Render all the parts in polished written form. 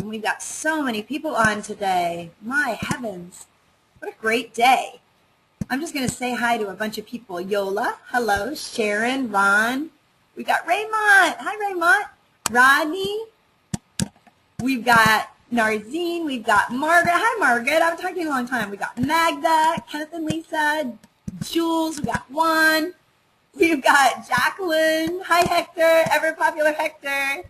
We've got so many people on today. My heavens, what a great day. I'm just going to say hi to a bunch of people. Yola, hello. Sharon, Ron. We've got Raymond. Hi, Raymond. Rodney. We've got Narzine. We've got Margaret. Hi, Margaret. I've talked to you a long time. We've got Magda, Kenneth and Lisa, Jules. We've got Juan. We've got Jacqueline. Hi, Hector. Ever popular Hector.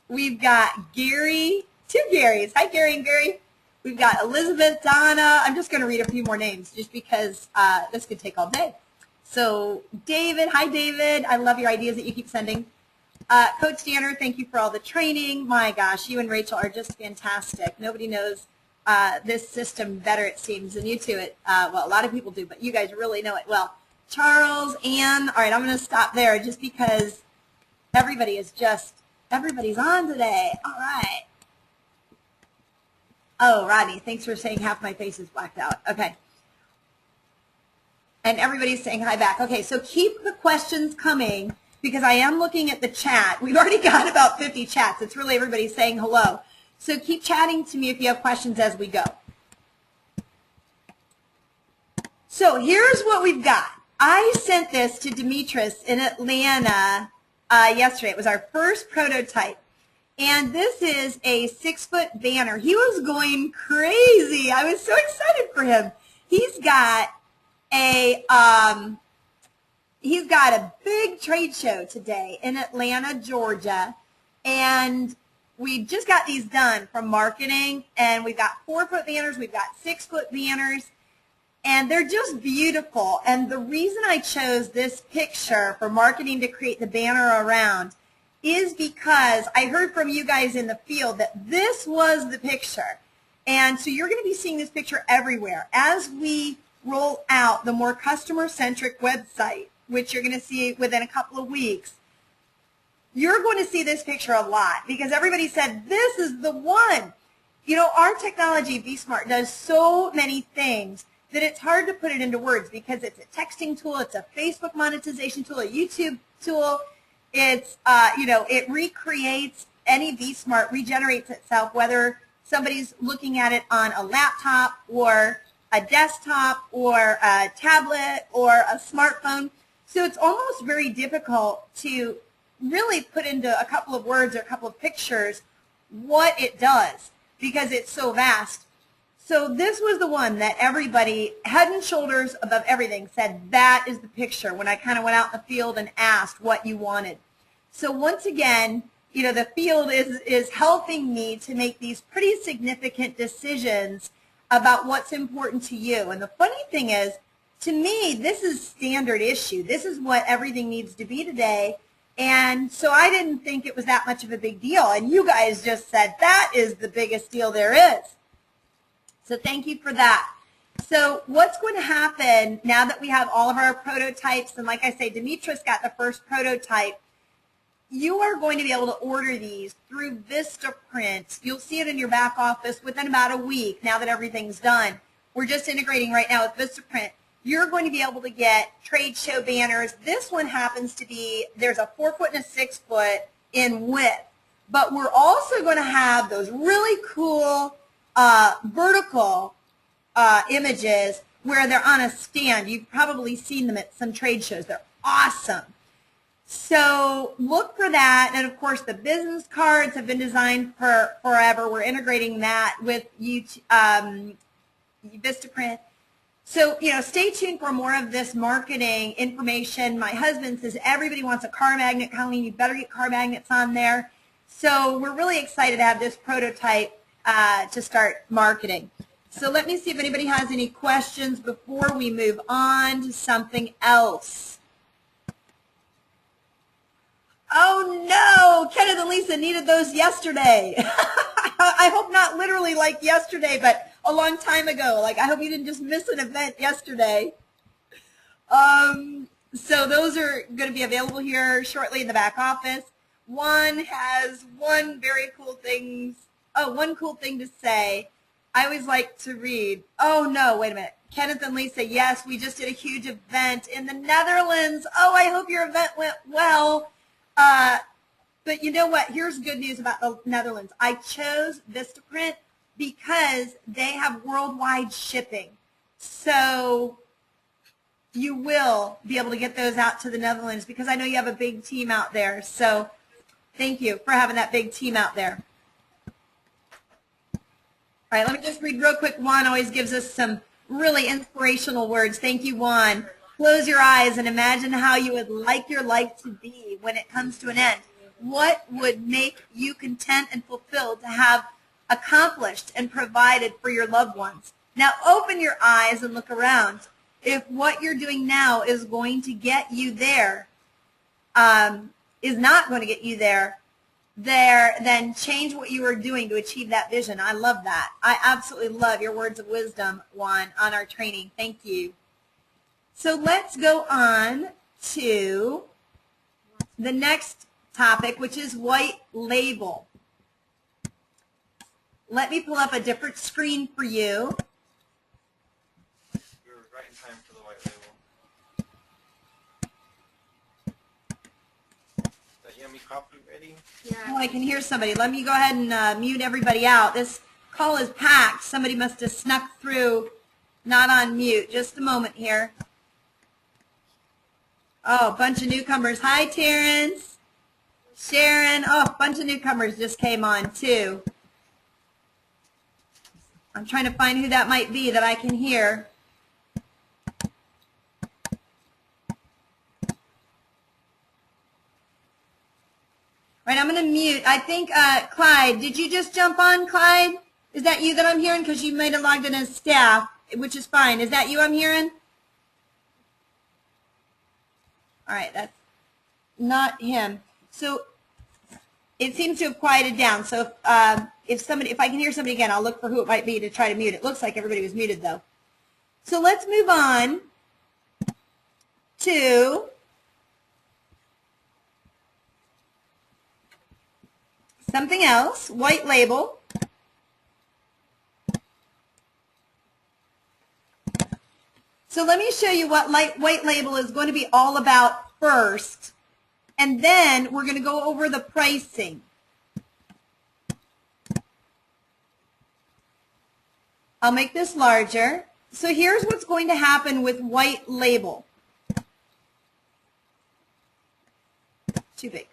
We've got Gary. Two Garys. Hi, Gary and Gary. We've got Elizabeth, Donna. I'm just going to read a few more names just because this could take all day. So David. Hi, David. I love your ideas that you keep sending. Coach Danner, thank you for all the training. My gosh, you and Rachel are just fantastic. Nobody knows this system better, it seems, than you two. Well, a lot of people do, but you guys really know it well. Charles, Ann. All right, I'm going to stop there just because everybody's on today. All right. Oh, Rodney, thanks for saying half my face is blacked out. Okay. And everybody's saying hi back. Okay, so keep the questions coming because I am looking at the chat. We've already got about 50 chats. It's really everybody saying hello. So keep chatting to me if you have questions as we go. So here's what we've got. I sent this to Demetris in Atlanta yesterday. It was our first prototype. And this is a 6-foot banner. He was going crazy. I was so excited for him. He's got a big trade show today in Atlanta, Georgia. And we just got these done from marketing. And we've got 4-foot banners. We've got 6-foot banners. And they're just beautiful. And the reason I chose this picture for marketing to create the banner around is because I heard from you guys in the field that this was the picture. And so you're going to be seeing this picture everywhere. As we roll out the more customer-centric website, which you're going to see within a couple of weeks, you're going to see this picture a lot because everybody said, this is the one. You know, our technology, vSmart, does so many things that it's hard to put it into words because it's a texting tool, it's a Facebook monetization tool, a YouTube tool. It's, it recreates any vSmart, regenerates itself, whether somebody's looking at it on a laptop or a desktop or a tablet or a smartphone. So it's almost very difficult to really put into a couple of words or a couple of pictures what it does because it's so vast. So this was the one that everybody, head and shoulders above everything, said that is the picture when I kind of went out in the field and asked what you wanted. So once again, you know, the field is helping me to make these pretty significant decisions about what's important to you. And the funny thing is, to me, this is standard issue. This is what everything needs to be today. And so I didn't think it was that much of a big deal. And you guys just said that is the biggest deal there is. So thank you for that. So what's going to happen now that we have all of our prototypes, and like I say, Demetris got the first prototype, you are going to be able to order these through Vistaprint. You'll see it in your back office within about a week now that everything's done. We're just integrating right now with Vistaprint. You're going to be able to get trade show banners. This one happens to be, there's a 4-foot and a 6-foot in width. But we're also going to have those really cool vertical images where they're on a stand. You've probably seen them at some trade shows. They're awesome. So look for that. And, of course, the business cards have been designed for forever. We're integrating that with Vistaprint. So, you know, stay tuned for more of this marketing information. My husband says everybody wants a car magnet, Colleen. You better get car magnets on there. So we're really excited to have this prototype to start marketing. So let me see if anybody has any questions before we move on to something else. Oh no, Kenneth and Lisa needed those yesterday. I hope not literally like yesterday, but a long time ago. Like I hope you didn't just miss an event yesterday. So those are going to be available here shortly in the back office. One has one cool thing to say. I always like to read. Oh no, wait a minute. Kenneth and Lisa, yes, we just did a huge event in the Netherlands. Oh, I hope your event went well. But you know what? Here's good news about the Netherlands. I chose Vistaprint because they have worldwide shipping. So you will be able to get those out to the Netherlands because I know you have a big team out there. So thank you for having that big team out there. All right, let me just read real quick. Juan always gives us some really inspirational words. Thank you, Juan. Close your eyes and imagine how you would like your life to be when it comes to an end. What would make you content and fulfilled to have accomplished and provided for your loved ones? Now open your eyes and look around. If what you're doing now is going to get you there, is not going to get you there, then change what you are doing to achieve that vision. I love that. I absolutely love your words of wisdom, Juan, on our training. Thank you. So let's go on to the next topic, which is white label. Let me pull up a different screen for you. You're right in time for the white label. Is that yummy coffee ready? Yeah. Oh, I can hear somebody. Let me go ahead and mute everybody out. This call is packed. Somebody must have snuck through, not on mute. Just a moment here. Oh, a bunch of newcomers. Hi, Terrence. Sharon. Oh, a bunch of newcomers just came on, too. I'm trying to find who that might be that I can hear. Right, I'm going to mute. I think, Clyde, did you just jump on, Clyde? Is that you that I'm hearing? Because you might have logged in as staff, which is fine. Is that you I'm hearing? All right, that's not him. So it seems to have quieted down. So if I can hear somebody again, I'll look for who it might be to try to mute it. Looks like everybody was muted, though. So let's move on to something else, white label. So let me show you what white label is going to be all about first, and then we're going to go over the pricing. I'll make this larger. So here's what's going to happen with white label. Too big.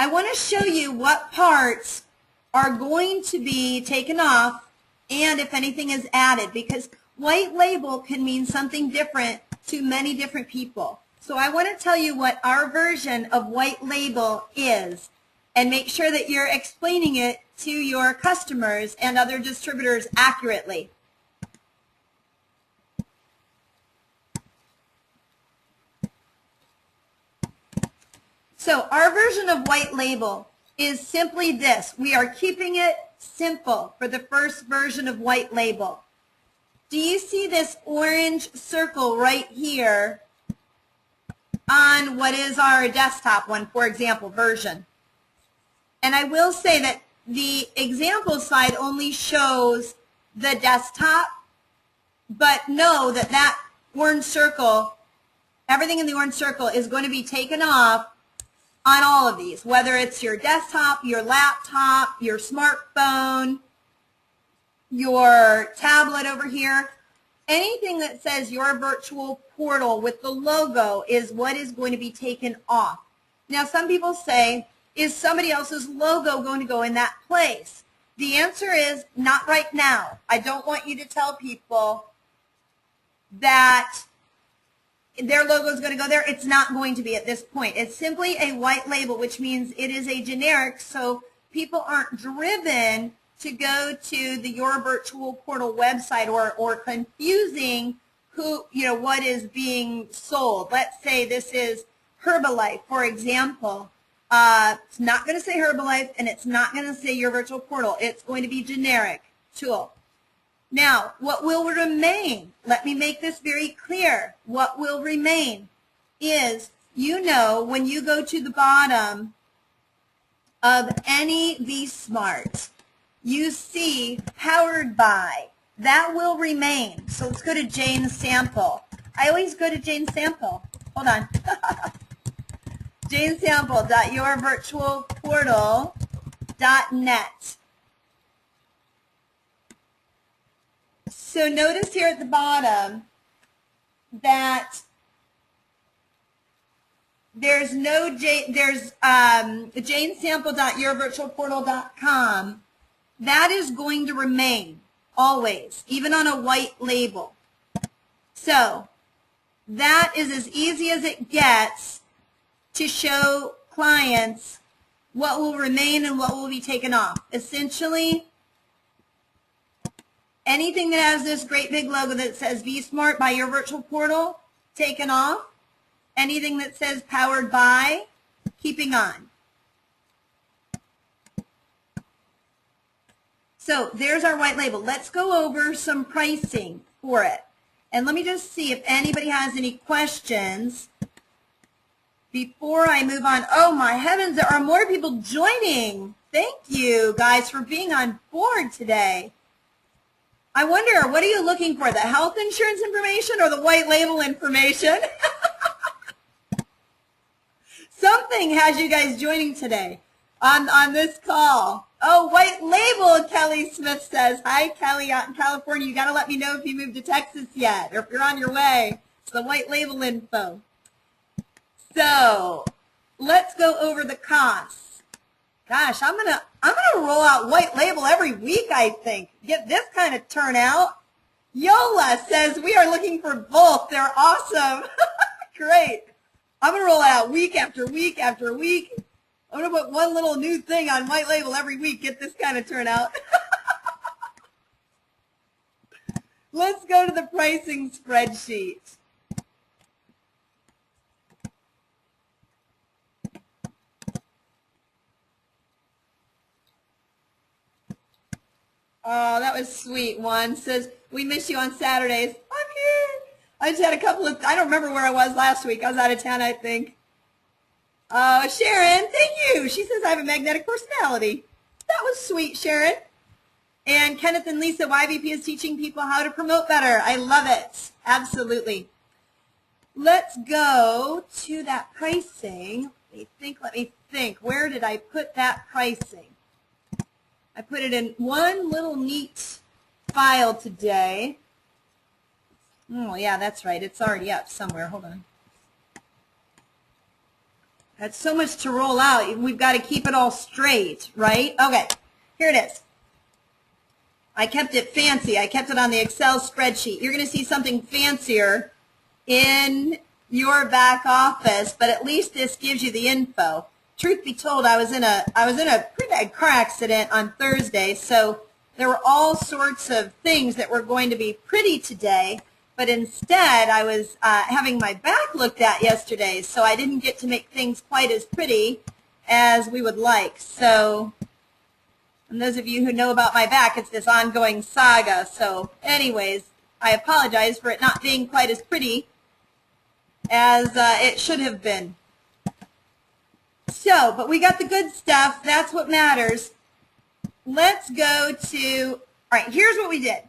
I want to show you what parts are going to be taken off and if anything is added, because white label can mean something different to many different people. So I want to tell you what our version of white label is and make sure that you're explaining it to your customers and other distributors accurately. So our version of white label is simply this. We are keeping it simple for the first version of white label. Do you see this orange circle right here on what is our desktop one, for example, version? And I will say that the example slide only shows the desktop, but know that that orange circle, everything in the orange circle is going to be taken off on all of these, whether it's your desktop, your laptop, your smartphone, your tablet over here. Anything that says your virtual portal with the logo is what is going to be taken off. Now, some people say, is somebody else's logo going to go in that place? The answer is not right now. I don't want you to tell people that their logo is going to go there. It's not going to be at this point. It's simply a white label, which means it is a generic, so people aren't driven to go to the Your Virtual Portal website or confusing what is being sold. Let's say this is Herbalife, for example. It's not going to say Herbalife, and it's not going to say Your Virtual Portal. It's going to be generic tool. Now, what will remain, let me make this very clear, what will remain is, when you go to the bottom of any vSmart, you see powered by. that will remain. So let's go to Jane Sample. I always go to Jane Sample. Hold on. janesample.yourvirtualportal.net. So notice here at the bottom that there's no janesample.yourvirtualportal.com. That is going to remain always, even on a white label. So that is as easy as it gets to show clients what will remain and what will be taken off. Essentially, anything that has this great big logo that says vSmart by Your Virtual Portal, taken off. Anything that says powered by, keeping on. So there's our white label. Let's go over some pricing for it. And let me just see if anybody has any questions before I move on. Oh my heavens, there are more people joining. Thank you guys for being on board today. I wonder, what are you looking for, the health insurance information or the white label information? Something has you guys joining today on this call. Oh, white label, Kelly Smith says. Hi, Kelly, out in California. You got to let me know if you moved to Texas yet or if you're on your way. It's the white label info. So let's go over the costs. Gosh, I'm gonna roll out white label every week, I think. Get this kind of turnout. Yola says we are looking for both. They're awesome. Great. I'm going to roll it out week after week after week. I'm going to put one little new thing on white label every week, get this kind of turnout. Let's go to the pricing spreadsheet. Oh, that was sweet. One says, we miss you on Saturdays. I'm here. I just had a couple of, I don't remember where I was last week. I was out of town, I think. Sharon, thank you. She says I have a magnetic personality. That was sweet, Sharon. And Kenneth and Lisa, YVP is teaching people how to promote better. I love it. Absolutely. Let's go to that pricing. Let me think. Where did I put that pricing? I put it in one little neat file today. Oh, yeah, that's right. It's already up somewhere. Hold on. That's so much to roll out. We've got to keep it all straight, right? Okay, here it is. I kept it fancy. I kept it on the Excel spreadsheet. You're going to see something fancier in your back office, but at least this gives you the info. Truth be told, I was in a pretty bad car accident on Thursday, so there were all sorts of things that were going to be pretty today. But instead, I was having my back looked at yesterday, so I didn't get to make things quite as pretty as we would like. So, and those of you who know about my back, it's this ongoing saga. So anyways, I apologize for it not being quite as pretty as it should have been. So, but we got the good stuff. That's what matters. Let's go to, all right, here's what we did.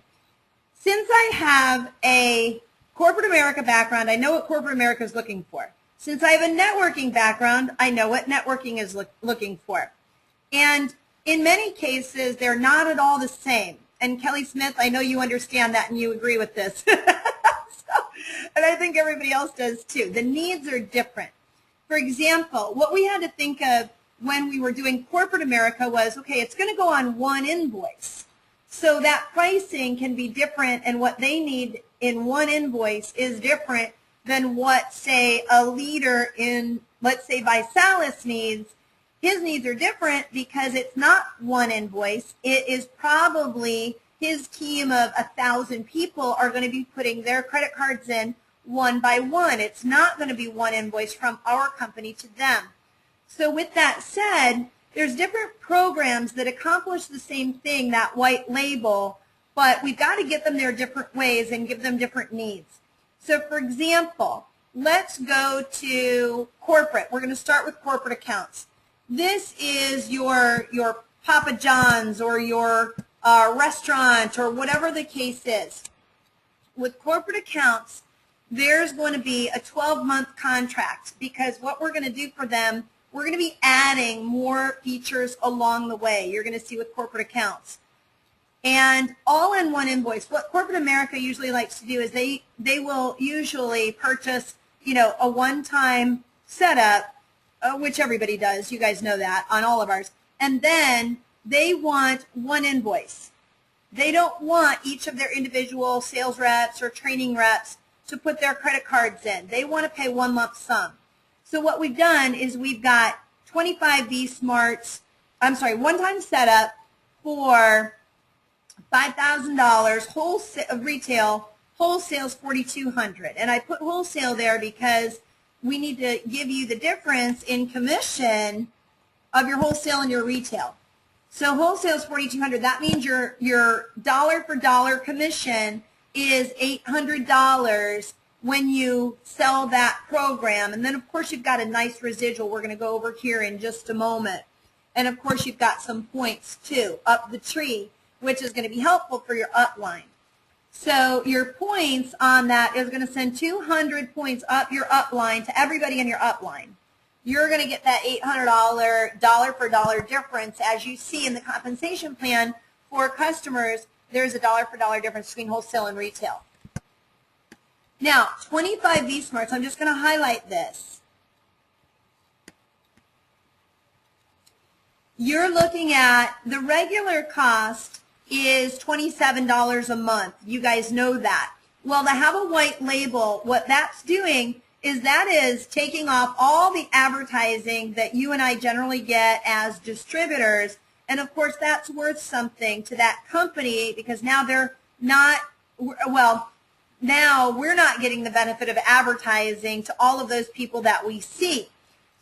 Since I have a corporate America background, I know what corporate America is looking for. Since I have a networking background, I know what networking is looking for. And in many cases, they're not at all the same. And Kelly Smith, I know you understand that and you agree with this. And I think everybody else does too. The needs are different. For example, what we had to think of when we were doing corporate America was, okay, it's going to go on one invoice. So that pricing can be different, and what they need in one invoice is different than what, say, a leader in, let's say, Visalis needs. His needs are different because it's not one invoice. It is probably his team of 1,000 people are going to be putting their credit cards in one by one. It's not going to be one invoice from our company to them. So with that said, there's different programs that accomplish the same thing, that white label, but we've got to get them there different ways and give them different needs. So for example, let's go to corporate. We're going to start with corporate accounts. This is your Papa John's or your restaurant or whatever the case is. With corporate accounts, there's going to be a 12-month contract because what we're going to do for them, we're going to be adding more features along the way. You're going to see with corporate accounts. And all in one invoice. What corporate America usually likes to do is they will usually purchase, a one-time setup, which everybody does. You guys know that on all of ours. And then they want one invoice. They don't want each of their individual sales reps or training reps to put their credit cards in. They want to pay one lump sum. So what we've done is we've got 25 V-Smarts, one-time setup for $5,000, wholesale retail, wholesale's $4,200. And I put wholesale there because we need to give you the difference in commission of your wholesale and your retail. So wholesale is $4,200. That means your dollar for dollar commission is $800 when you sell that program. And then, of course, you've got a nice residual. We're going to go over here in just a moment. And, of course, you've got some points, too, up the tree, which is going to be helpful for your upline. So your points on that is going to send 200 points up your upline to everybody in your upline. You're going to get that $800 dollar for dollar difference. As you see in the compensation plan for customers, there's a dollar for dollar difference between wholesale and retail. Now, 25 V-Smarts, I'm just going to highlight this. You're looking at the regular cost is $27 a month. You guys know that. Well, to have a white label, what that's doing is that is taking off all the advertising that you and I generally get as distributors. And of course, that's worth something to that company because now they're not, now we're not getting the benefit of advertising to all of those people that we see.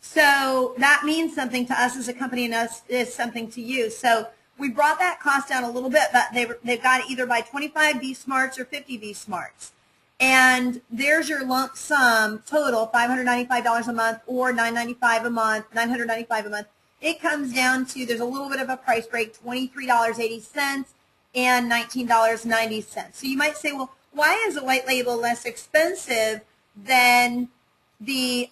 So that means something to us as a company and us is something to you. So we brought that cost down a little bit, but they've got it either by 25 V-Smarts or 50 V-Smarts. And there's your lump sum total, $595 a month or $995 a month, $995 a month. It comes down to, there's a little bit of a price break, $23.80 and $19.90. So you might say, well, why is a white label less expensive than the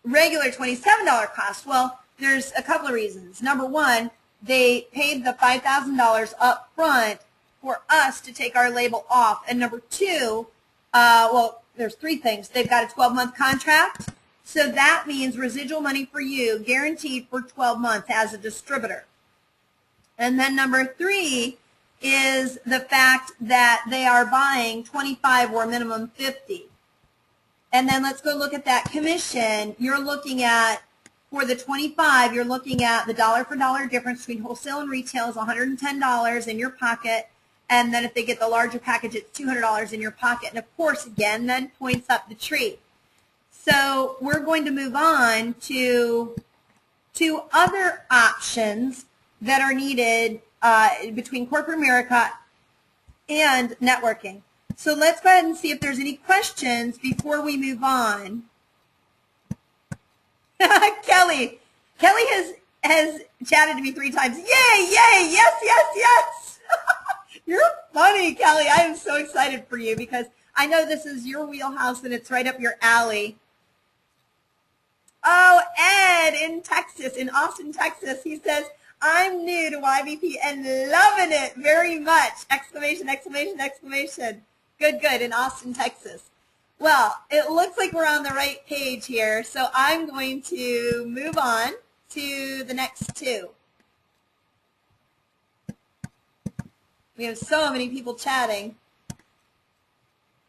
regular $27 cost? Well, there's a couple of reasons. Number one, they paid the $5,000 up front for us to take our label off. And number two, there's three things. They've got a 12-month contract. So that means residual money for you guaranteed for 12 months as a distributor. And then number three is the fact that they are buying 25 or minimum 50. And then let's go look at that commission. You're looking at, for the 25, you're looking at the dollar for dollar difference between wholesale and retail is $110 in your pocket. And then if they get the larger package, it's $200 in your pocket. And of course, again, then points up the tree. So we're going to move on to two other options that are needed between corporate America and networking. So let's go ahead and see if there's any questions before we move on. Kelly has chatted to me 3 times. Yay, yay, yes, yes, yes. You're funny, Kelly. I am so excited for you because I know this is your wheelhouse and it's right up your alley. Oh, Ed in Texas, in Austin, Texas, he says, I'm new to YBP and loving it very much. Exclamation, exclamation, exclamation. Good, good, in Austin, Texas. Well, it looks like we're on the right page here, so I'm going to move on to the next two. We have so many people chatting.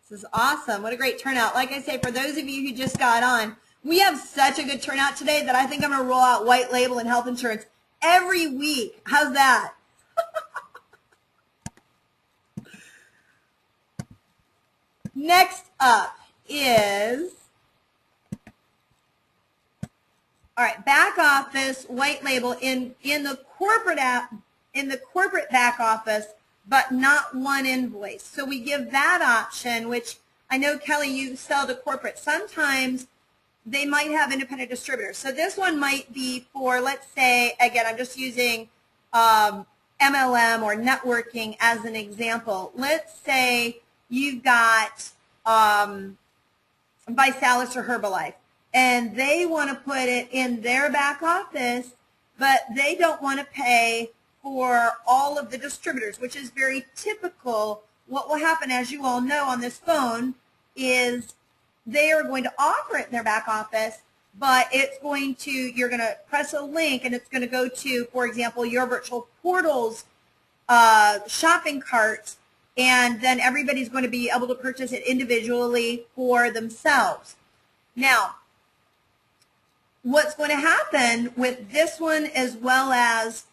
This is awesome. What a great turnout. Like I say, for those of you who just got on, we have such a good turnout today that I think I'm going to roll out white label and health insurance every week. How's that? Next up is, all right, back office, white label in the corporate app, in the corporate back office, but not one invoice. So we give that option, which I know, Kelly, you sell to corporate. Sometimes they might have independent distributors. So this one might be for, let's say, again, I'm just using MLM or networking as an example. Let's say you've got Visalis or Herbalife, and they want to put it in their back office, but they don't want to pay for all of the distributors, which is very typical. What will happen, as you all know on this phone, is they are going to offer it in their back office, but it's going to, you're going to press a link and it's going to go to, for example, your virtual portal's shopping cart, and then everybody's going to be able to purchase it individually for themselves. Now, what's going to happen with this one as well as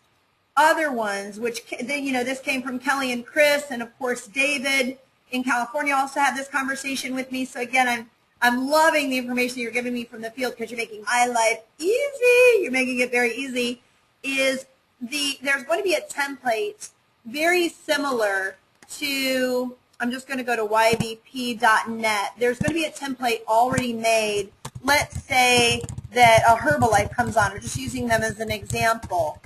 other ones, which, you know, this came from Kelly and Chris, and of course David in California also had this conversation with me. So again, I'm loving the information you're giving me from the field, because you're making my life easy. You're making it very easy. There's going to be a template very similar to, I'm just going to go to ybp.net. There's going to be a template already made. Let's say that a Herbalife comes on. I'm just using them as an example.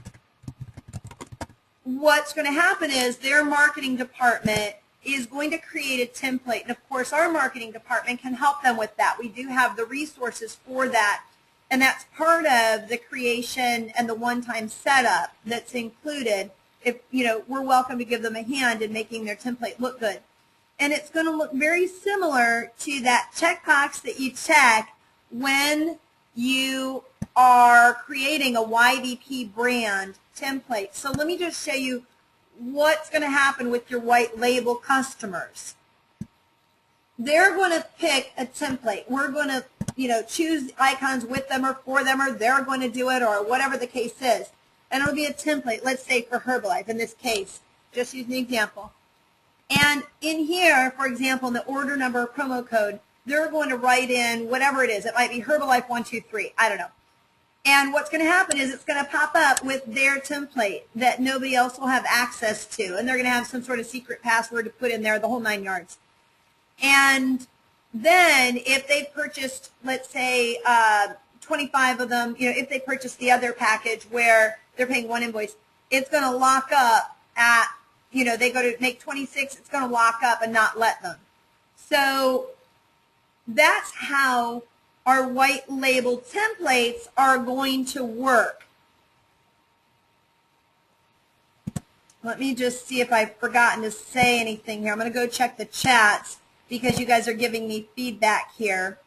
What's going to happen is their marketing department is going to create a template. And of course, our marketing department can help them with that. We do have the resources for that. And that's part of the creation and the one-time setup that's included. If, you know, we're welcome to give them a hand in making their template look good. And it's going to look very similar to that checkbox that you check when you are creating a YBP brand template. So let me just show you what's going to happen with your white label customers. They're going to pick a template. We're going to, you know, choose icons with them or for them, or they're going to do it, or whatever the case is. And it'll be a template, let's say for Herbalife in this case, just use an example. And in here, for example, in the order number promo code, they're going to write in whatever it is. It might be Herbalife 123, I don't know. And what's going to happen is it's going to pop up with their template that nobody else will have access to. And they're going to have some sort of secret password to put in there, the whole 9 yards. And then if they purchased, let's say, 25 of them, you know, if they purchased the other package where they're paying one invoice, it's going to lock up at, you know, they go to make 26, it's going to lock up and not let them. So that's how our white label templates are going to work. Let me just see if I've forgotten to say anything here. I'm going to go check the chats because you guys are giving me feedback here.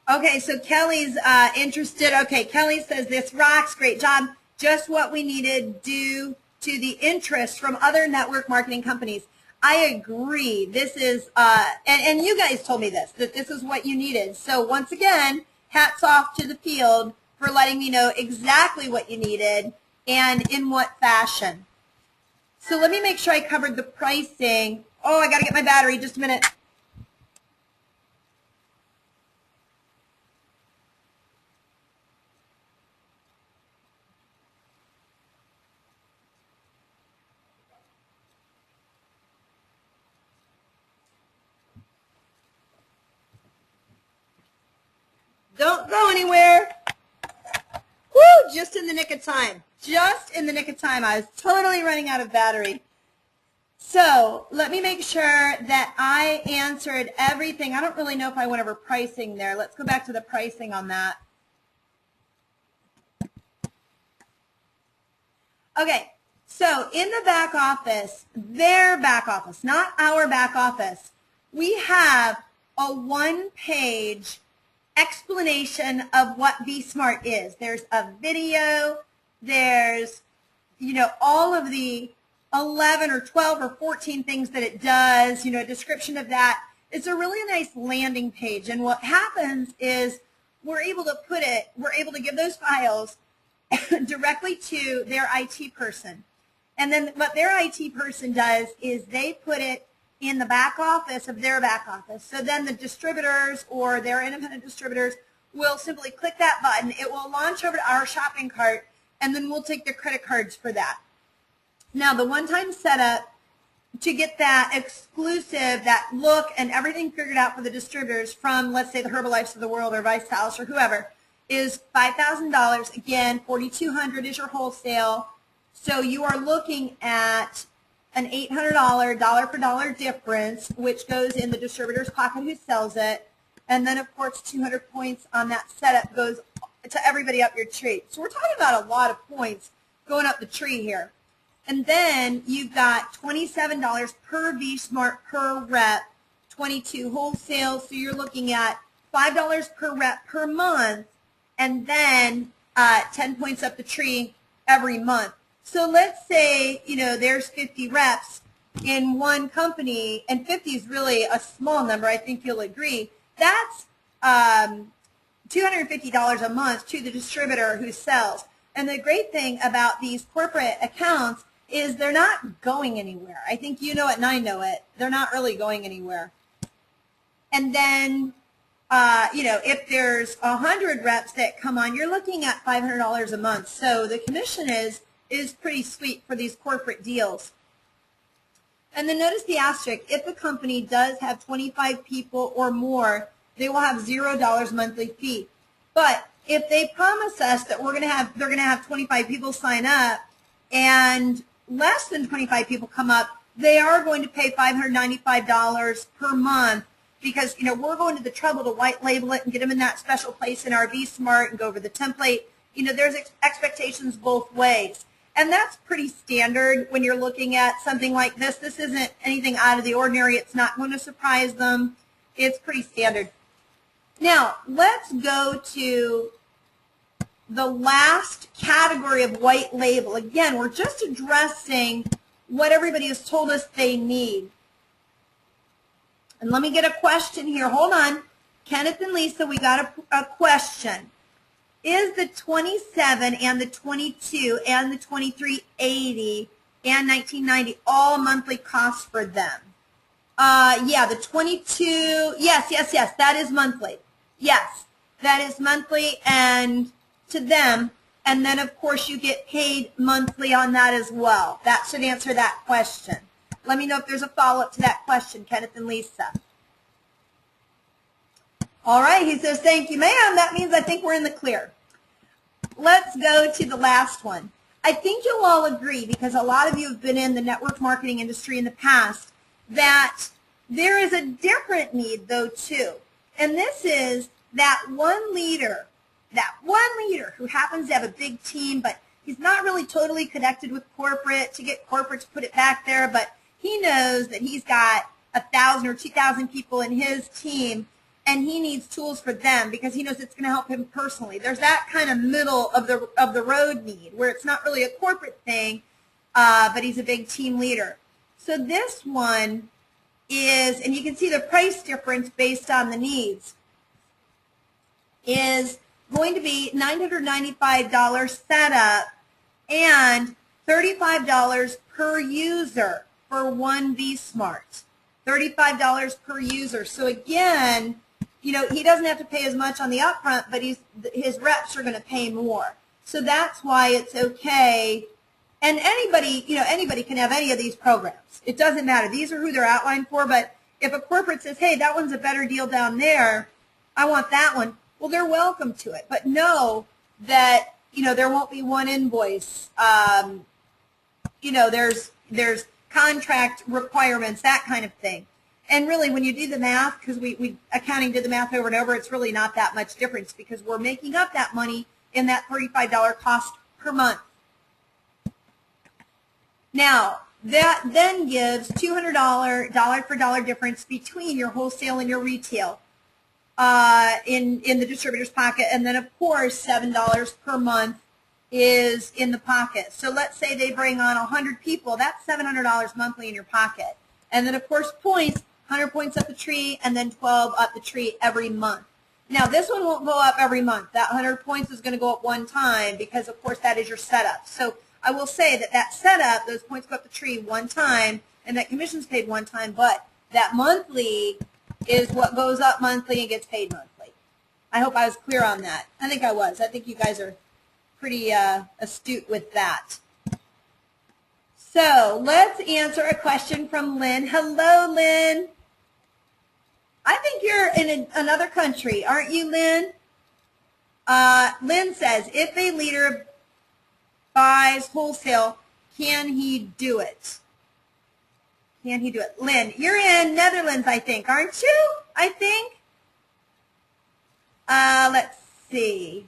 Okay, so Kelly's interested. Okay, Kelly says, this rocks, great job. Just what we needed due to the interest from other network marketing companies. I agree. This is, and you guys told me this, that this is what you needed. So once again, hats off to the field for letting me know exactly what you needed and in what fashion. So let me make sure I covered the pricing. Oh, I got to get my battery. Just a minute. Don't go anywhere. Woo, just in the nick of time. Just in the nick of time. I was totally running out of battery. So let me make sure that I answered everything. I don't really know if I went over pricing there. Let's go back to the pricing on that. Okay, so in the back office, their back office, not our back office, we have a one-page explanation of what vSmart is. There's a video, there's, you know, all of the 11 or 12 or 14 things that it does, you know, a description of that. It's a really nice landing page. And what happens is we're able to give those files directly to their IT person. And then what their IT person does is they put it in the back office of their back office. So then the distributors or their independent distributors will simply click that button. It will launch over to our shopping cart, and then we'll take their credit cards for that. Now, the one-time setup to get that exclusive, that look and everything figured out for the distributors from, let's say, the Herbalifes of the world or Vitalis or whoever, is $5,000. Again, $4,200 is your wholesale. So you are looking at an $800 dollar for dollar difference, which goes in the distributor's pocket who sells it. And then, of course, 200 points on that setup goes to everybody up your tree. So we're talking about a lot of points going up the tree here. And then you've got $27 per V-Smart per rep, 22 wholesale. So you're looking at $5 per rep per month, and then 10 points up the tree every month. So let's say, there's 50 reps in one company, and 50 is really a small number. I think you'll agree. That's $250 a month to the distributor who sells. And the great thing about these corporate accounts is they're not going anywhere. I think you know it and I know it. They're not really going anywhere. And then, if there's 100 reps that come on, you're looking at $500 a month. So the commission is pretty sweet for these corporate deals. And then notice the asterisk. If a company does have 25 people or more, they will have $0 monthly fee. But if they promise us that they're going to have 25 people sign up and less than 25 people come up, they are going to pay $595 per month because, we're going to the trouble to white label it and get them in that special place in our V-Smart and go over the template. There's expectations both ways. And that's pretty standard when you're looking at something like this. This isn't anything out of the ordinary. It's not going to surprise them. It's pretty standard. Now, let's go to the last category of white label. Again, we're just addressing what everybody has told us they need. And let me get a question here. Hold on. Kenneth and Lisa, we got a question. Is the 27 and the 22 and the 2380 and 1990 all monthly costs for them? Yeah, the 22, yes, that is monthly. Yes, that is monthly and to them. And then, of course, you get paid monthly on that as well. That should answer that question. Let me know if there's a follow-up to that question, Kenneth and Lisa. All right, he says, thank you, ma'am. That means I think we're in the clear. Let's go to the last one. I think you'll all agree, because a lot of you have been in the network marketing industry in the past, that there is a different need, though, too. And this is that one leader who happens to have a big team, but he's not really totally connected with corporate to get corporate to put it back there, but he knows that he's got 1,000 or 2,000 people in his team, and he needs tools for them because he knows it's going to help him personally. There's that kind of middle of the road need where it's not really a corporate thing, but he's a big team leader. So this one is, and you can see the price difference based on the needs, is going to be $995 setup and $35 per user for one V-Smart. $35 per user. So again, he doesn't have to pay as much on the upfront, but his reps are going to pay more. So that's why it's okay. And anybody can have any of these programs. It doesn't matter. These are who they're outlined for, but if a corporate says, hey, that one's a better deal down there, I want that one, well, they're welcome to it. But know that, there won't be one invoice. There's contract requirements, that kind of thing. And really, when you do the math, because we accounting did the math over and over, it's really not that much difference because we're making up that money in that $35 cost per month. Now, that then gives $200 dollar for dollar difference between your wholesale and your retail in the distributor's pocket. And then, of course, $7 per month is in the pocket. So let's say they bring on 100 people. That's $700 monthly in your pocket. And then, of course, points, 100 points up the tree, and then 12 up the tree every month. Now, this one won't go up every month. That 100 points is going to go up one time because, of course, that is your setup. So I will say that setup, those points go up the tree one time, and that commission's paid one time, but that monthly is what goes up monthly and gets paid monthly. I hope I was clear on that. I think I was. I think you guys are pretty astute with that. So let's answer a question from Lynn. Hello, Lynn. I think you're in another country, aren't you, Lynn? Lynn says, if a leader buys wholesale, can he do it? Can he do it? Lynn, you're in Netherlands, I think, aren't you? I think. Let's see.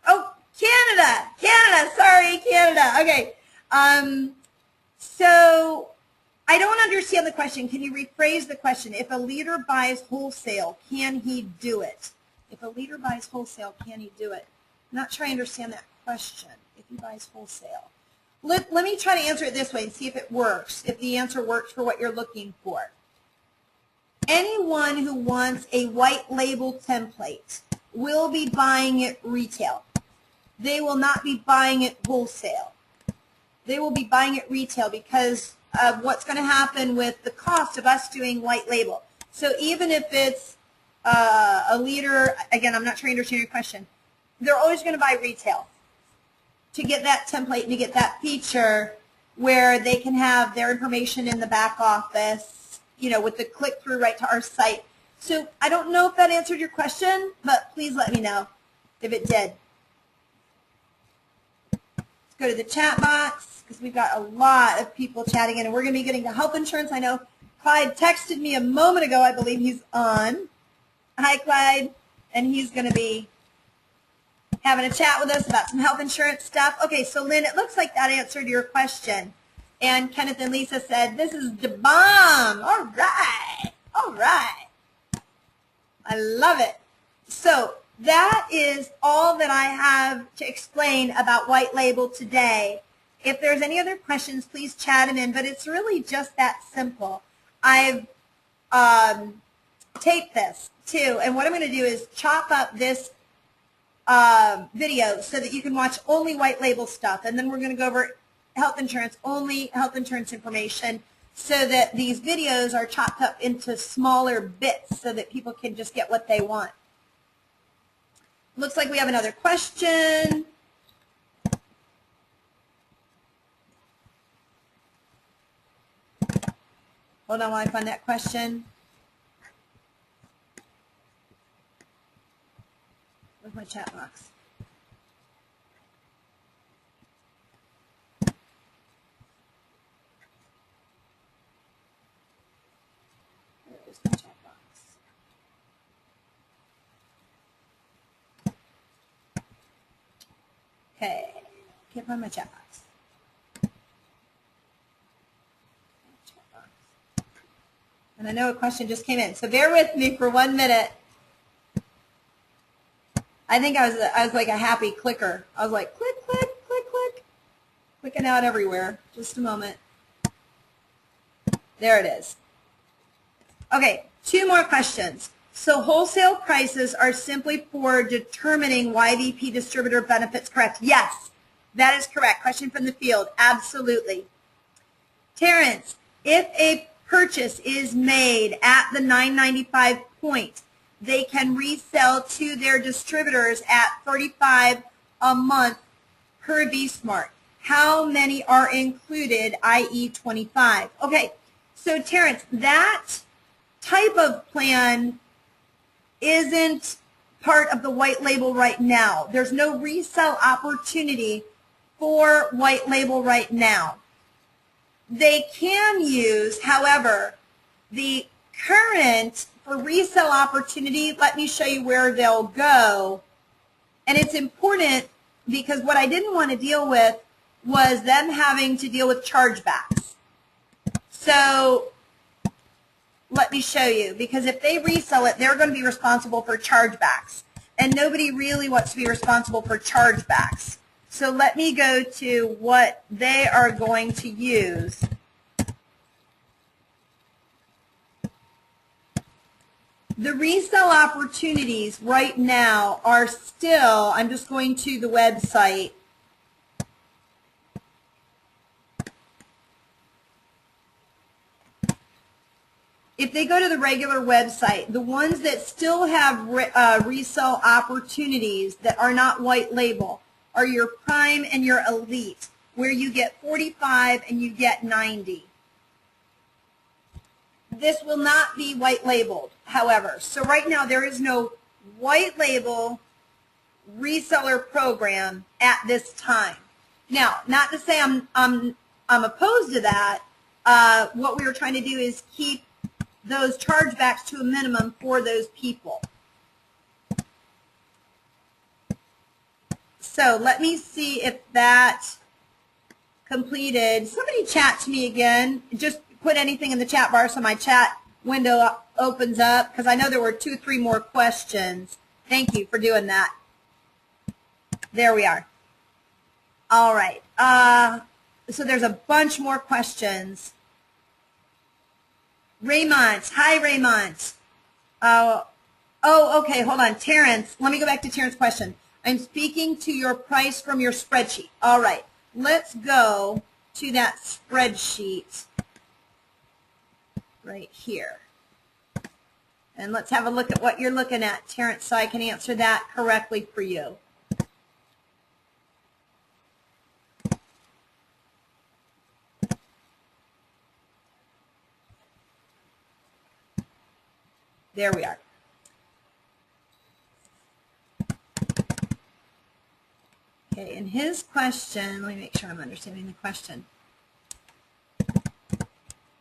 Oh, Canada. Canada. Sorry, Canada. Okay. So I don't understand the question. Can you rephrase the question? If a leader buys wholesale, can he do it? If a leader buys wholesale, can he do it? I'm not sure I understand that question. If he buys wholesale. Let me try to answer it this way and see if it works, if the answer works for what you're looking for. Anyone who wants a white label template will be buying it retail. They will not be buying it wholesale. They will be buying it retail because of what's going to happen with the cost of us doing white label. So even if it's a leader, again, I'm not trying to understand your question, they're always going to buy retail to get that template and to get that feature where they can have their information in the back office, you know, with the click-through right to our site. So I don't know if that answered your question, but please let me know if it did. Let's go to the chat box because we've got a lot of people chatting in, and we're going to be getting to health insurance. I know Clyde texted me a moment ago. I believe he's on. Hi, Clyde. And he's going to be having a chat with us about some health insurance stuff. Okay, so Lynn, it looks like that answered your question. And Kenneth and Lisa said, this is the bomb. All right. All right. I love it. So that is all that I have to explain about white label today. If there's any other questions, please chat them in. But it's really just that simple. I've taped this too. And what I'm going to do is chop up this video so that you can watch only white label stuff, and then we're going to go over health insurance, only health insurance information, so that these videos are chopped up into smaller bits so that people can just get what they want. Looks like we have another question. Hold on while I find that question. Where's my chat box? Where is my chat box? Okay, can't find my chat box. And I know a question just came in, so bear with me for 1 minute. I think I was like a happy clicker. I was like, click, click, click, click. Clicking out everywhere. Just a moment. There it is. Okay, 2 more questions. So wholesale prices are simply for determining YVP distributor benefits, correct? Yes, that is correct. Question from the field. Absolutely. Terrence, if a purchase is made at the $9.95 point, they can resell to their distributors at $35 a month per vSmart. How many are included, i.e. 25? Okay, so Terrence, that type of plan isn't part of the white label right now. There's no resell opportunity for white label right now. They can use, however, the current for resale opportunity. Let me show you where they'll go. And it's important because what I didn't want to deal with was them having to deal with chargebacks. So let me show you, because if they resell it, they're going to be responsible for chargebacks. And nobody really wants to be responsible for chargebacks. So let me go to what they are going to use. The resale opportunities right now are still, I'm just going to the website. If they go to the regular website, the ones that still have resale opportunities that are not white label are your Prime and your Elite. where you get 45 and you get 90. This will not be white labeled, however. So right now there is no white label reseller program at this time. Now, not to say I'm opposed to that. What we were trying to do is keep those chargebacks to a minimum for those people. So let me see if that completed. Somebody chat to me again. Just put anything in the chat bar so my chat window opens up, because I know there were 2 or 3 more questions. Thank you for doing that. There we are. All right. So there's a bunch more questions. Raymond. Hi, Raymond. Oh, okay. Hold on. Terrence. Let me go back to Terrence's question. I'm speaking to your price from your spreadsheet. All right. Let's go to that spreadsheet right here. And let's have a look at what you're looking at, Terrence, so I can answer that correctly for you. There we are. Okay, and his question, let me make sure I'm understanding the question.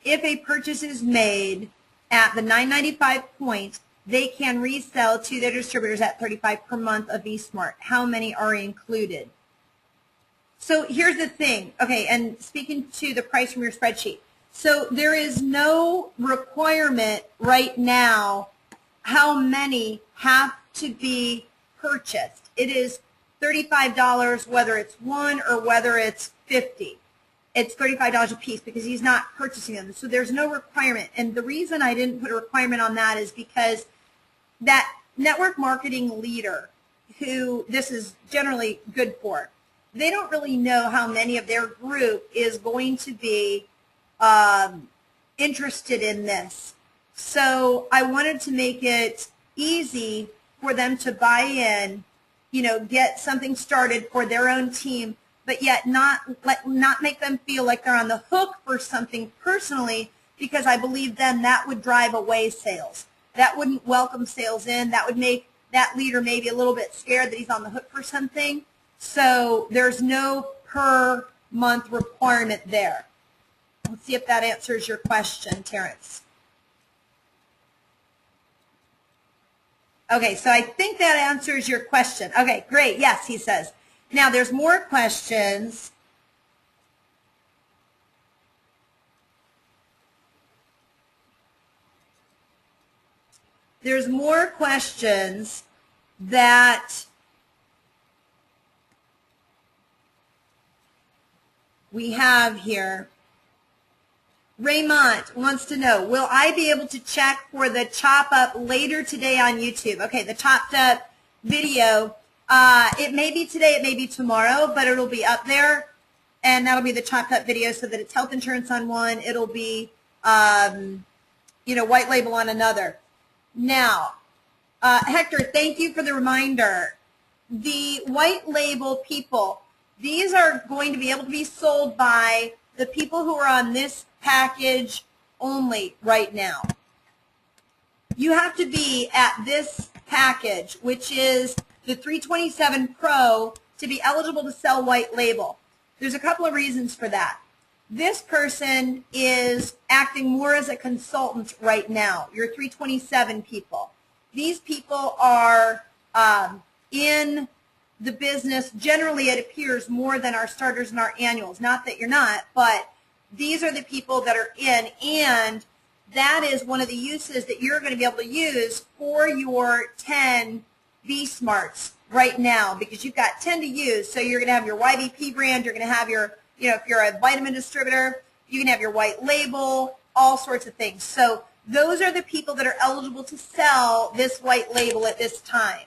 If a purchase is made at the $9.95 point, they can resell to their distributors at $35 per month of eSmart. How many are included? So here's the thing. Okay, and speaking to the price from your spreadsheet. So there is no requirement right now how many have to be purchased. It is $35 whether it's 1 or whether it's 50. It's $35 a piece because he's not purchasing them. So there's no requirement. And the reason I didn't put a requirement on that is because that network marketing leader, who this is generally good for, they don't really know how many of their group is going to be interested in this. So I wanted to make it easy for them to buy in, you know, get something started for their own team, but yet not make them feel like they're on the hook for something personally, because I believe then that would drive away sales. That wouldn't welcome sales in. That would make that leader maybe a little bit scared that he's on the hook for something. So there's no per month requirement there. Let's see if that answers your question, Terrence. Okay, so I think that answers your question. Okay, great. Yes, he says. Now, there's more questions. There's more questions that we have here. Raymond wants to know, will I be able to check for the chop up later today on YouTube? Okay, the chopped up video, it may be today, it may be tomorrow, but it'll be up there, and that'll be the chopped up video, so that it's health insurance on one, it'll be, you know, white label on another. Now, Hector, thank you for the reminder. The white label people, these are going to be able to be sold by the people who are on this package only right now. You have to be at this package, which is the 327 Pro, to be eligible to sell white label. There's a couple of reasons for that. This person is acting more as a consultant right now, your 327 people. These people are in the business, generally it appears, more than our starters and our annuals. Not that you're not, but these are the people that are in, and that is one of the uses that you're going to be able to use for your 10 B-Smarts right now, because you've got 10 to use. So you're going to have your YBP brand, you're going to have your, you know, if you're a vitamin distributor, you can have your white label, all sorts of things. So those are the people that are eligible to sell this white label at this time.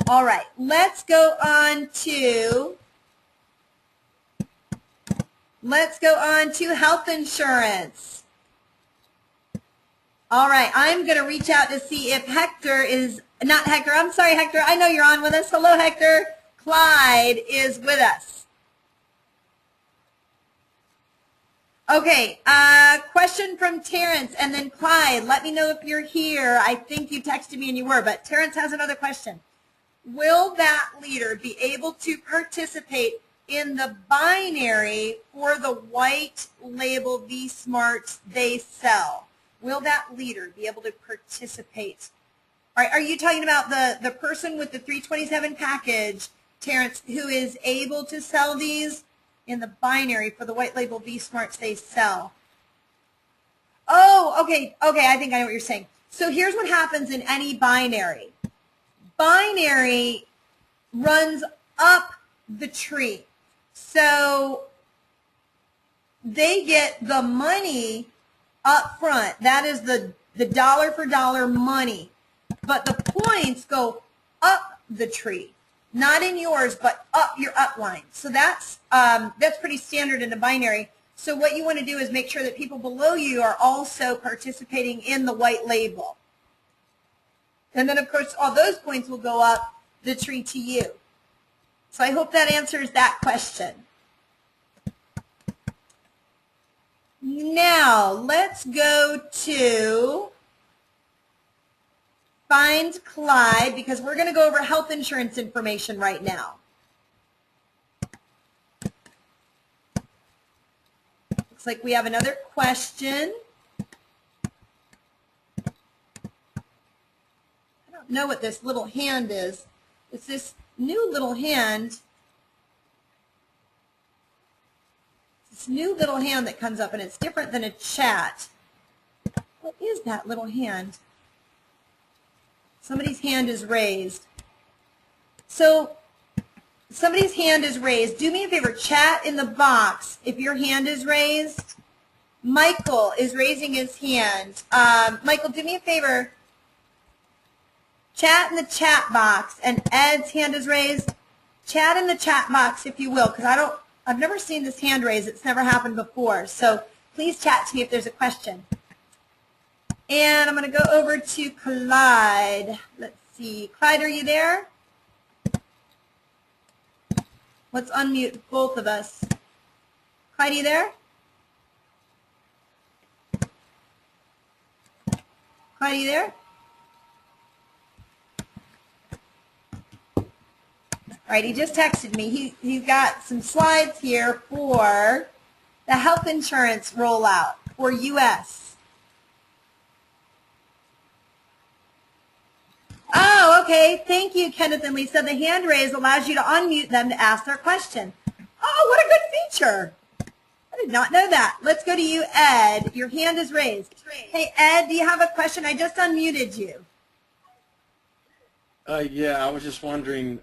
All right, let's go on to health insurance. All right, I'm going to reach out to see if Hector is, not Hector, I'm sorry, Hector, I know you're on with us. Hello, Hector. Clyde is with us. Okay, question from Terrence and then Clyde. Let me know if you're here. I think you texted me and you were, but Terrence has another question. Will that leader be able to participate in the binary for the white label V-Smarts they sell? Will that leader be able to participate? Are you talking about the person with the 327 package, Terrence, who is able to sell these in the binary for the white label V-Smarts they sell? Oh, okay, I think I know what you're saying. So here's what happens in any binary. Binary runs up the tree. So they get the money up front. That is the dollar for dollar money. But the points go up the tree. Not in yours, but up your upline. So that's pretty standard in a binary. So what you want to do is make sure that people below you are also participating in the white label. And then, of course, all those points will go up the tree to you. So I hope that answers that question. Now, let's go to find Clyde, because we're going to go over health insurance information right now. Looks like we have another question. I don't know what this little hand is. It's this new little hand. This new little hand that comes up, and it's different than a chat. What is that little hand? Somebody's hand is raised. So somebody's hand is raised. Do me a favor, chat in the box if your hand is raised. Michael is raising his hand. Michael, do me a favor. Chat in the chat box, and Ed's hand is raised. Chat in the chat box if you will, because I've never seen this hand raised. It's never happened before. So please chat to me if there's a question. And I'm going to go over to Clyde. Let's see. Clyde, are you there? Let's unmute both of us. Clyde, are you there? Clyde, are you there? All right, he just texted me. He's got some slides here for the health insurance rollout for U.S. Oh, okay. Thank you, Kenneth and Lisa. The hand raise allows you to unmute them to ask their question. Oh, what a good feature. I did not know that. Let's go to you, Ed. Your hand is raised. Hey, Ed, do you have a question? I just unmuted you. Yeah, I was just wondering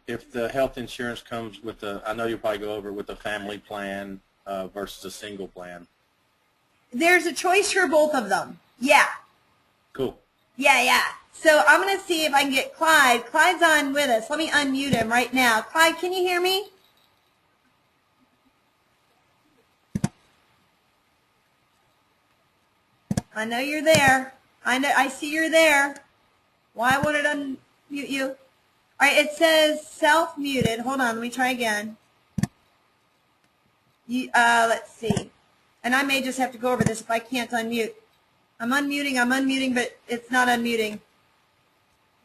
if the health insurance comes with I know you'll probably go over it with a family plan versus a single plan. There's a choice for both of them. Yeah. Cool. Yeah. So I'm going to see if I can get Clyde. Clyde's on with us. Let me unmute him right now. Clyde, can you hear me? I know you're there. I see you're there. Why won't it unmute you? All right, it says self-muted. Hold on, let me try again. Let's see. And I may just have to go over this if I can't unmute. I'm unmuting, but it's not unmuting.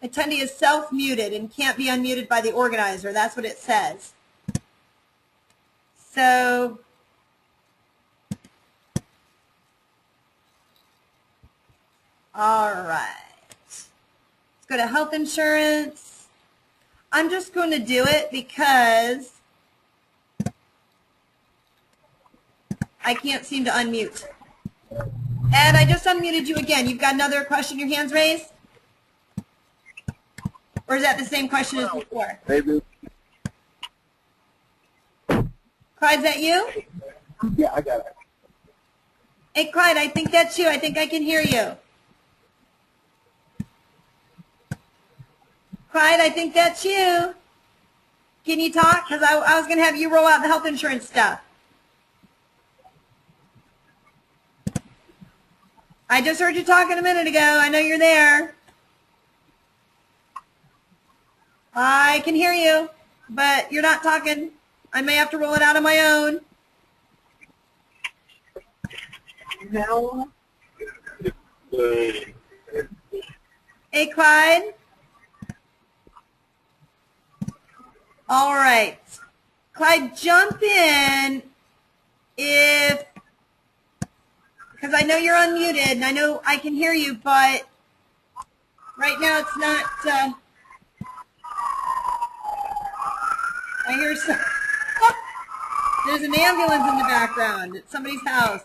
Attendee is self-muted and can't be unmuted by the organizer. That's what it says. So, all right. Let's go to health insurance. I'm just going to do it because I can't seem to unmute. Ed, I just unmuted you again. You've got another question, your hand's raised? Or is that the same question as before? Maybe. Clyde, is that you? Yeah, I got it. Hey, Clyde, I think that's you. I think I can hear you. Clyde, I think that's you. Can you talk? Because I was going to have you roll out the health insurance stuff. I just heard you talking a minute ago. I know you're there. I can hear you, but you're not talking. I may have to roll it out on my own. now. Hey, Clyde. All right. Clyde, jump in if, because I know you're unmuted and I know I can hear you, but right now it's not, I hear some, there's an ambulance in the background at somebody's house.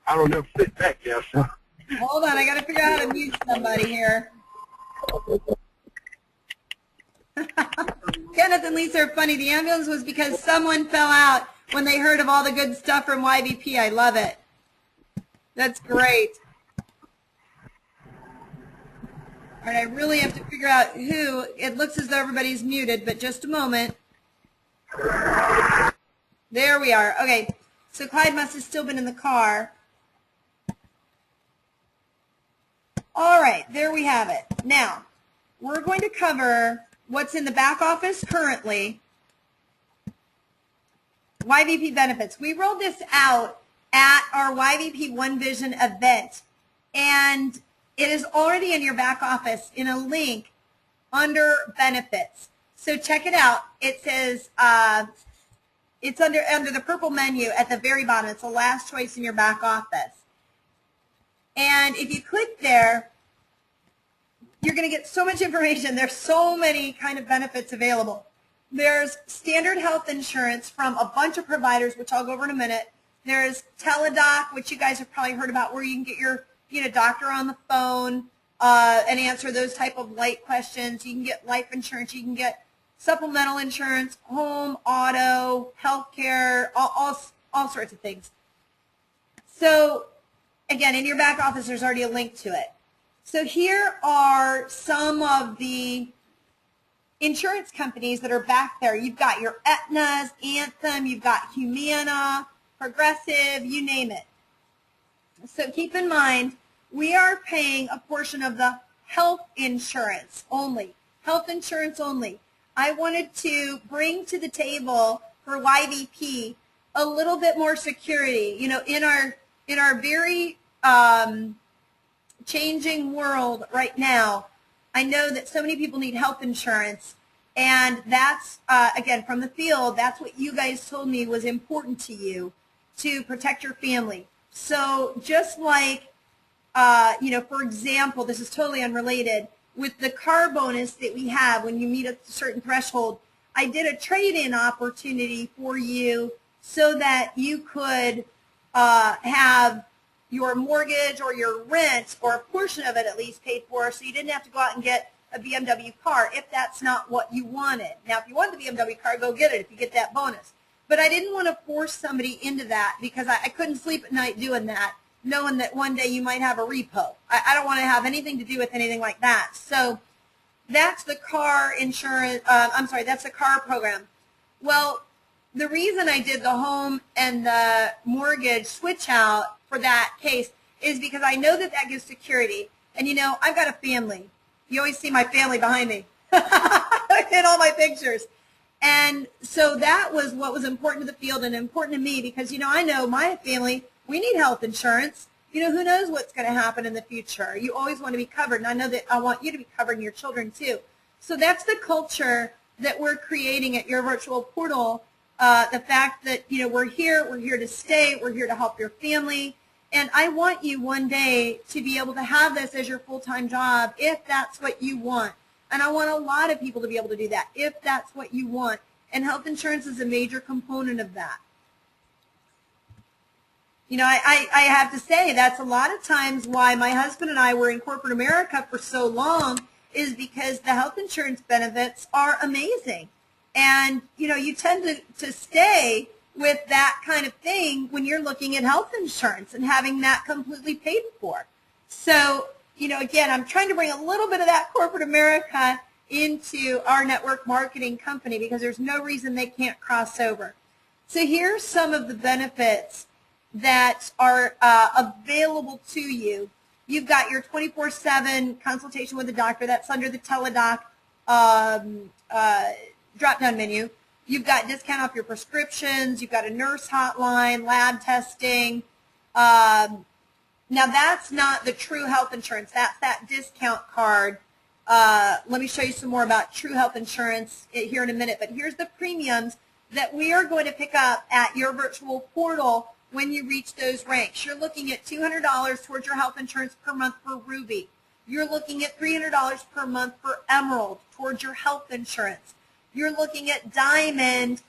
I don't know if it's back there, so. Hold on, I got to figure out how to mute somebody here. Kenneth and Lisa are funny. The ambulance was because someone fell out when they heard of all the good stuff from YVP. I love it. That's great. All right, I really have to figure out who. It looks as though everybody's muted, but just a moment. There we are. Okay, so Clyde must have still been in the car. All right, there we have it. Now, we're going to cover what's in the back office currently, YVP benefits. We rolled this out at our YVP One Vision event, and it is already in your back office in a link under benefits. So check it out. It says, it's under the purple menu at the very bottom. It's the last choice in your back office. And if you click there, you're going to get so much information. There's so many kind of benefits available. There's standard health insurance from a bunch of providers, which I'll go over in a minute. There's Teladoc, which you guys have probably heard about, where you can get your doctor on the phone and answer those type of light questions. You can get life insurance. You can get supplemental insurance, home, auto, health care, all sorts of things. So again, in your back office, there's already a link to it. So here are some of the insurance companies that are back there. You've got your Aetnas, Anthem, you've got Humana, Progressive, you name it. So keep in mind, we are paying a portion of the health insurance only. Health insurance only. I wanted to bring to the table for YVP a little bit more security. You know, in our very changing world right now, I know that so many people need health insurance, and that's, again, from the field, that's what you guys told me was important to you to protect your family. So just like, for example, this is totally unrelated, with the car bonus that we have when you meet a certain threshold, I did a trade-in opportunity for you so that you could have your mortgage or your rent, or a portion of it at least, paid for, so you didn't have to go out and get a BMW car if that's not what you wanted. Now, if you want the BMW car, go get it if you get that bonus. But I didn't want to force somebody into that because I couldn't sleep at night doing that, knowing that one day you might have a repo. I don't want to have anything to do with anything like that. So that's the car insurance, that's the car program. Well, the reason I did the home and the mortgage switch out for that case is because I know that that gives security. And, I've got a family. You always see my family behind me in all my pictures. And so that was what was important to the field and important to me because, I know my family, we need health insurance. Who knows what's going to happen in the future. You always want to be covered, and I know that I want you to be covered and your children too. So that's the culture that we're creating at your virtual portal. The fact that, we're here to stay, we're here to help your family. And I want you one day to be able to have this as your full-time job if that's what you want. And I want a lot of people to be able to do that if that's what you want. And health insurance is a major component of that. You know, I have to say that's a lot of times why my husband and I were in corporate America for so long is because the health insurance benefits are amazing. And, you know, you tend to stay with that kind of thing when you're looking at health insurance and having that completely paid for. So, you know, again, I'm trying to bring a little bit of that corporate America into our network marketing company because there's no reason they can't cross over. So here's some of the benefits that are available to you. You've got your 24/7 consultation with a doctor. That's under the TeleDoc drop-down menu. You've got discount off your prescriptions. You've got a nurse hotline, lab testing. Now, that's not the true health insurance. That's that discount card. Let me show you some more about true health insurance here in a minute. But here's the premiums that we are going to pick up at your virtual portal when you reach those ranks. You're looking at $200 towards your health insurance per month for Ruby. You're looking at $300 per month for Emerald towards your health insurance. You're looking at Diamond,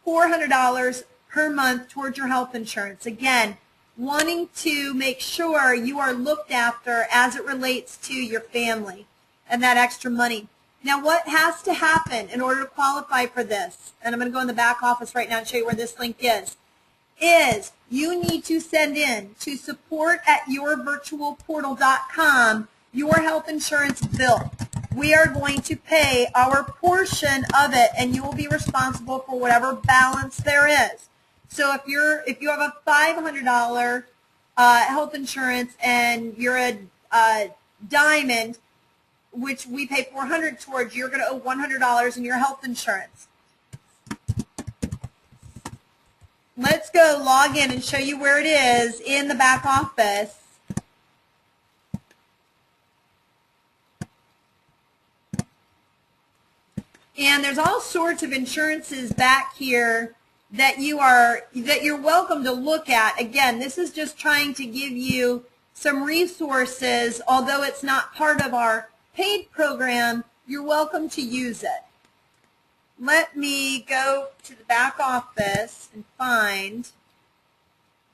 $400 per month towards your health insurance. Again, wanting to make sure you are looked after as it relates to your family and that extra money. Now, what has to happen in order to qualify for this, and I'm going to go in the back office right now and show you where this link is you need to send in to support@yourvirtualportal.com your health insurance bill. We are going to pay our portion of it, and you will be responsible for whatever balance there is. So if you have a $500 health insurance and you're a Diamond, which we pay $400 towards, you're going to owe $100 in your health insurance. Let's go log in and show you where it is in the back office. And there's all sorts of insurances back here that you're welcome to look at. Again, this is just trying to give you some resources. Although it's not part of our paid program, you're welcome to use it. Let me go to the back office and find.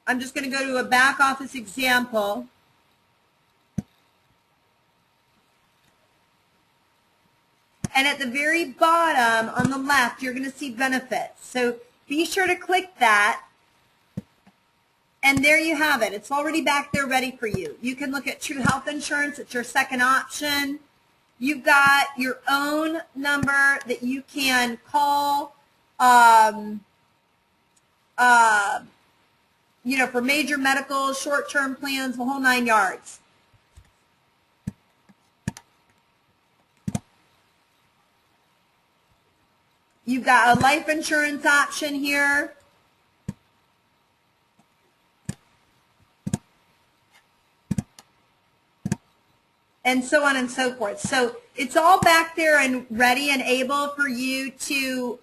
I'm just going to go to a back office example. And at the very bottom on the left, you're going to see benefits. So be sure to click that. And there you have it. It's already back there ready for you. You can look at True Health Insurance. It's your second option. You've got your own number that you can call, you know, for major medical, short-term plans, the whole 9 yards. You've got a life insurance option here. And so on and so forth. So it's all back there and ready and able for you to,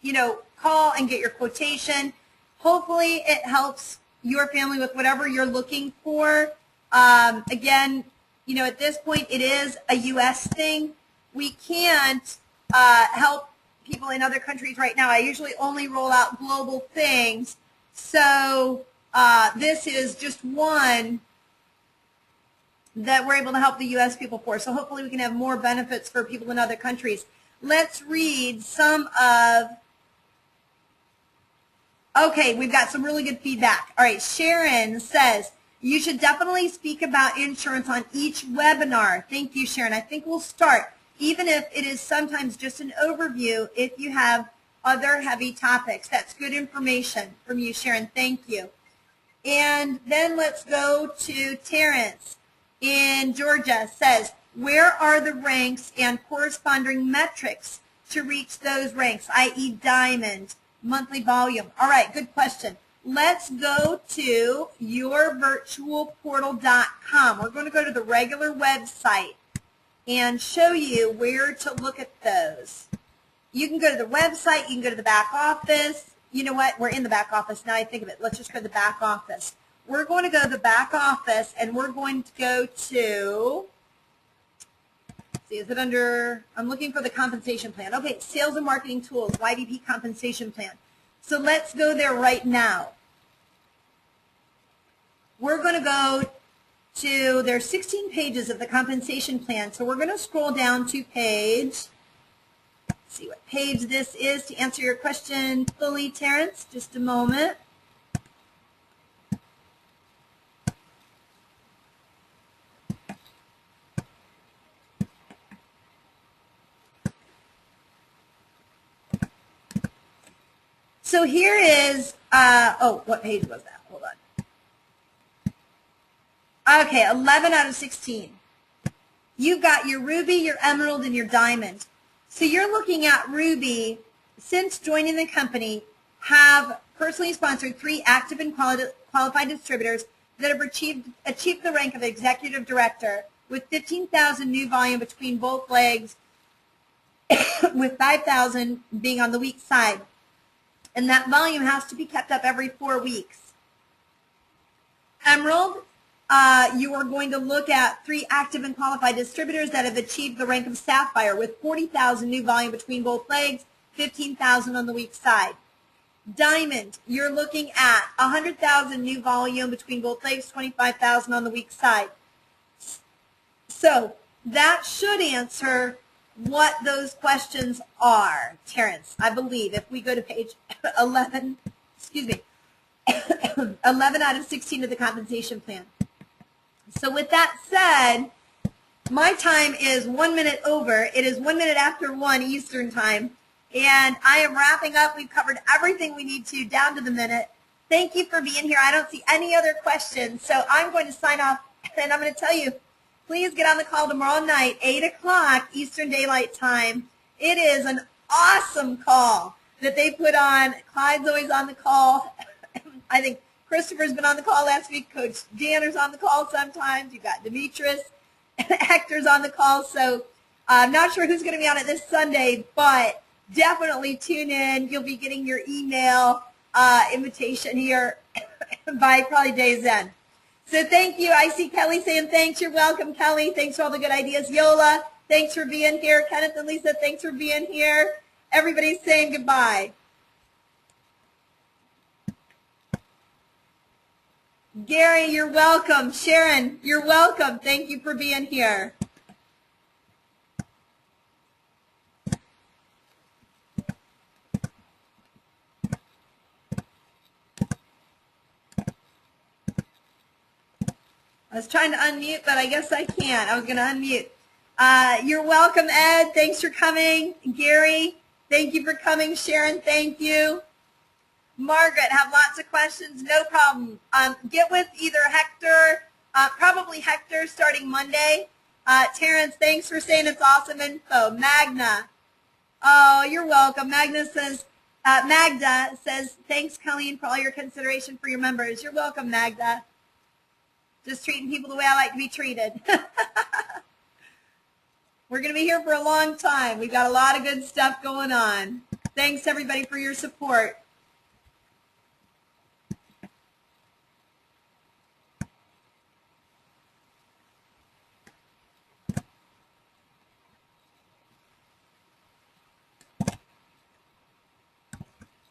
you know, call and get your quotation. Hopefully it helps your family with whatever you're looking for. Again, you know, at this point it is a U.S. thing. We can't help people in other countries right now. I usually only roll out global things. So this is just one that we're able to help the U.S. people for. So hopefully we can have more benefits for people in other countries. Let's read some of, okay, we've got some really good feedback. All right, Sharon says, you should definitely speak about insurance on each webinar. Thank you, Sharon. I think we'll start, even if it is sometimes just an overview, if you have other heavy topics. That's good information from you, Sharon. Thank you. And then let's go to Terrence in Georgia. Says, where are the ranks and corresponding metrics to reach those ranks, i.e. Diamond, monthly volume? All right, good question. Let's go to yourvirtualportal.com. We're going to go to the regular website and show you where to look at those. You can go to the website. You can go to the back office. You know what? We're in the back office. Now I think of it. Let's just go to the back office. We're going to go to the back office, and we're going to go to, see, is it under, I'm looking for the compensation plan. Okay, sales and marketing tools, YDP compensation plan. So let's go there right now. we're going to go to, there's 16 pages of the compensation plan. So we're going to scroll down to page, let's see what page this is to answer your question fully, Terrence. Just a moment. So here is, what page was that? Hold on. Okay, 11 out of 16. You've got your ruby, your emerald, and your diamond. So you're looking at ruby, since joining the company, have personally sponsored 3 active and qualified distributors that have achieved the rank of executive director with 15,000 new volume between both legs, with 5,000 being on the weak side. And that volume has to be kept up every 4 weeks. Emerald, you are going to look at 3 active and qualified distributors that have achieved the rank of sapphire with 40,000 new volume between both legs, 15,000 on the weak side. Diamond, you're looking at 100,000 new volume between both legs, 25,000 on the weak side. So that should answer what those questions are, Terrence, I believe, if we go to page 11, 11 out of 16 of the compensation plan. So with that said, my time is 1 minute over. It is 1 minute after 1 Eastern time, and I am wrapping up. We've covered everything we need to down to the minute. Thank you for being here. I don't see any other questions, so I'm going to sign off, and I'm going to tell you, please get on the call tomorrow night, 8 o'clock Eastern Daylight Time. It is an awesome call that they put on. Clyde's always on the call. I think Christopher's been on the call last week. Coach Danner's on the call sometimes. You've got Demetrius. Hector's on the call. So I'm not sure who's going to be on it this Sunday, but definitely tune in. You'll be getting your email invitation here by probably day's end. So thank you. I see Kelly saying thanks. You're welcome, Kelly. Thanks for all the good ideas. Yola, thanks for being here. Kenneth and Lisa, thanks for being here. Everybody's saying goodbye. Gary, you're welcome. Sharon, you're welcome. Thank you for being here. I was trying to unmute, but I guess I can't. I was going to unmute. You're welcome, Ed. Thanks for coming. Gary, thank you for coming. Sharon, thank you. Margaret, have lots of questions. No problem. Get with either Hector, probably Hector starting Monday. Terrence, thanks for saying it's awesome info. Magna. Oh, you're welcome. Magda says, thanks, Colleen, for all your consideration for your members. You're welcome, Magda. Just treating people the way I like to be treated. We're going to be here for a long time. We've got a lot of good stuff going on. Thanks, everybody, for your support.